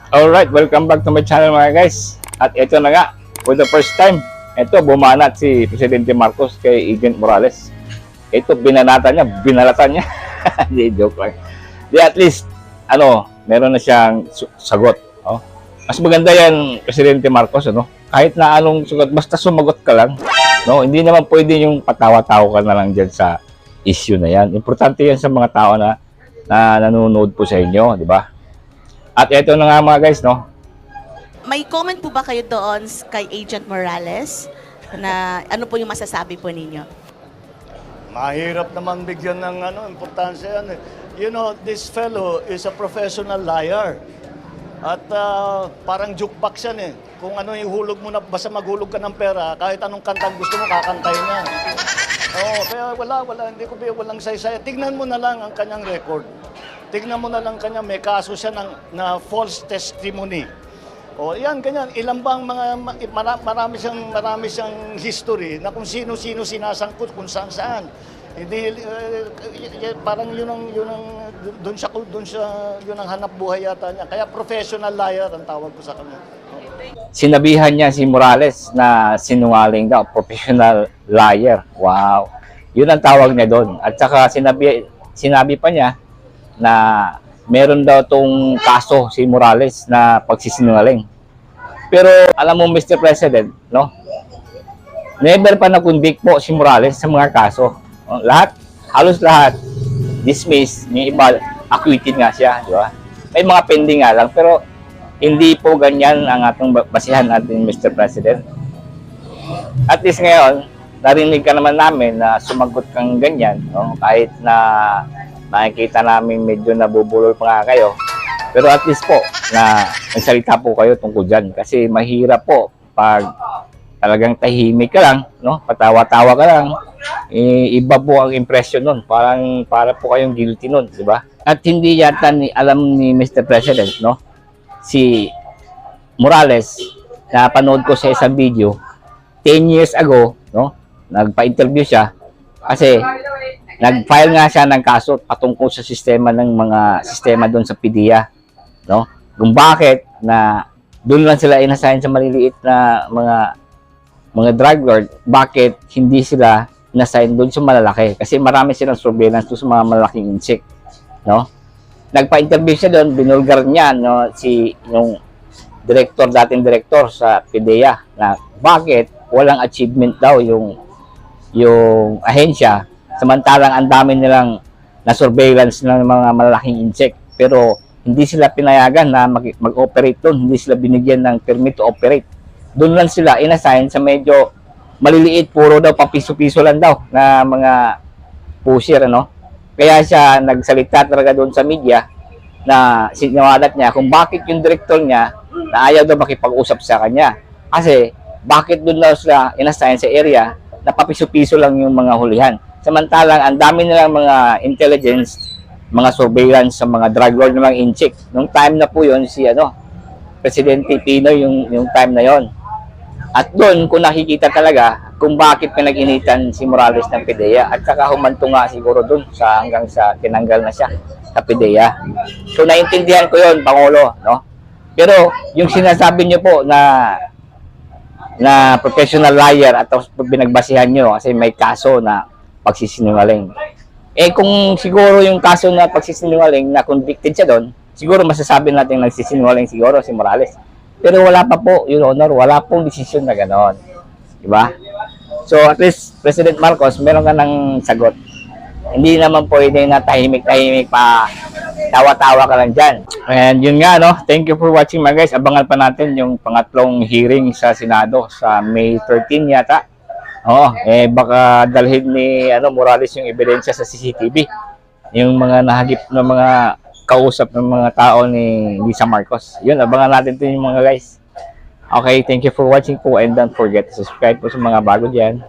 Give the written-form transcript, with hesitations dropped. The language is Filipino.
Alright, welcome back to my channel mga guys. At ito na nga, for the first time, ito bumanat si Presidente Marcos kay Agent Morales. Ito binanatan niya, binalatan niya. Hindi, joke lang. Di at least, meron na siyang sagot. Oh. Mas maganda yan, Presidente Marcos, kahit na anong sagot, basta sumagot ka lang. No? Hindi naman pwede yung patawa-tawa ka na lang dyan sa issue na yan. Importante yan sa mga tao na nanonood po sa inyo, di ba? At ito na nga mga guys, May comment po ba kayo doon kay Agent Morales na ano po yung masasabi po ninyo? Mahirap naman bigyan ng importansya yan. You know, this fellow is a professional liar. At parang jukebox yan eh. Kung ano yung hulog mo na, basta maghulog ka ng pera, kahit anong kantang gusto mo, kakantay na. Oo, kaya hindi ko walang saysay. Tignan mo na lang ang kanyang record. Tignan mo na lang kanya, may kaso siya na false testimony. O yan, ganyan. Ilan bang marami siyang history na kung sino-sino sinasangkot, kung saan-saan. Hindi, parang yun ang hanap buhay yata niya. Kaya professional liar ang tawag ko sa kanya. Sinabihan niya si Morales na sinungaling daw, professional liar. Wow. Yun ang tawag niya doon. At saka sinabi pa niya na meron daw tong kaso si Morales na pagsisinungaling. Pero alam mo Mr. President, never pa na-convict po si Morales sa mga kaso. Halos lahat dismiss, yung iba acquitted nga siya, di ba? May mga pending nga lang, pero hindi po ganyan ang atong basihan natin Mr. President. At least ngayon, narinig ka naman namin na sumagot kang ganyan, kahit na nakikita namin medyo nabubulol pa nga kayo. Pero at least po, na nagsalita po kayo tungkol dyan. Kasi mahirap po pag talagang tahimik ka lang, patawa-tawa ka lang, iba po ang impression nun. Para po kayong guilty nun, di ba? At hindi yata alam ni Mr. President, si Morales, napanood ko sa isang video, 10 years ago, nagpa-interview siya, kasi nag-file nga siya ng kaso patungkol sa sistema ng mga sistema doon sa PDEA, kung bakit na doon lang sila inassign sa maliliit na mga drug lord, bakit hindi sila inassign doon sa malalaki, kasi marami silang surveillance doon sa mga malalaking insect, Nagpa-interview siya doon, binulgar niya yung dating director sa PDEA na bakit walang achievement daw yung ahensya. Samantalang ang dami nilang na-surveillance ng mga malalaking insect. Pero hindi sila pinayagan na mag-operate doon. Hindi sila binigyan ng permit to operate. Doon lang sila inassign sa medyo maliliit. Puro daw, papiso-piso lang daw na mga pusher, Kaya siya nagsalita talaga doon sa media na sinawalat niya kung bakit yung director niya na ayaw daw makipag-usap sa kanya. Kasi bakit doon daw sila inassign sa area na papiso-piso lang yung mga hulihan. Samantalang ang dami nilang mga intelligence, mga surveillance sa mga drug lord ng mga incheck. Nung time na po yon si Presidente Pinoy yung time na yon. At doon kung nakikita talaga kung bakit pinag-initan si Morales ng PDEA at saka humanto nga siguro doon hanggang sa tinanggal na siya sa PDEA. So naintindihan ko yon, Pangulo, Pero yung sinasabi niyo po na professional liar at binagbasihan nyo kasi may kaso na pagsisinungaling. Kung siguro yung kaso na pagsisinungaling na convicted siya doon, siguro masasabi natin nagsisinungaling siguro si Morales. Pero wala pa po, Your Honor, wala pong desisyon na gano'n. Diba? So at least, President Marcos, meron ka ng sagot. Hindi naman pwede na tahimik-tahimik pa, tawa-tawa ka lang dyan. And yun nga, thank you for watching mga guys. Abangan pa natin yung pangatlong hearing sa Senado sa May 13 yata. Baka dalhin ni Morales yung ebidensya sa CCTV. Yung mga nahagip na mga kausap ng mga tao ni Lisa Marcos. Yun, abangan natin ito yung mga guys. Okay, thank you for watching po and don't forget to subscribe po sa mga bago dyan.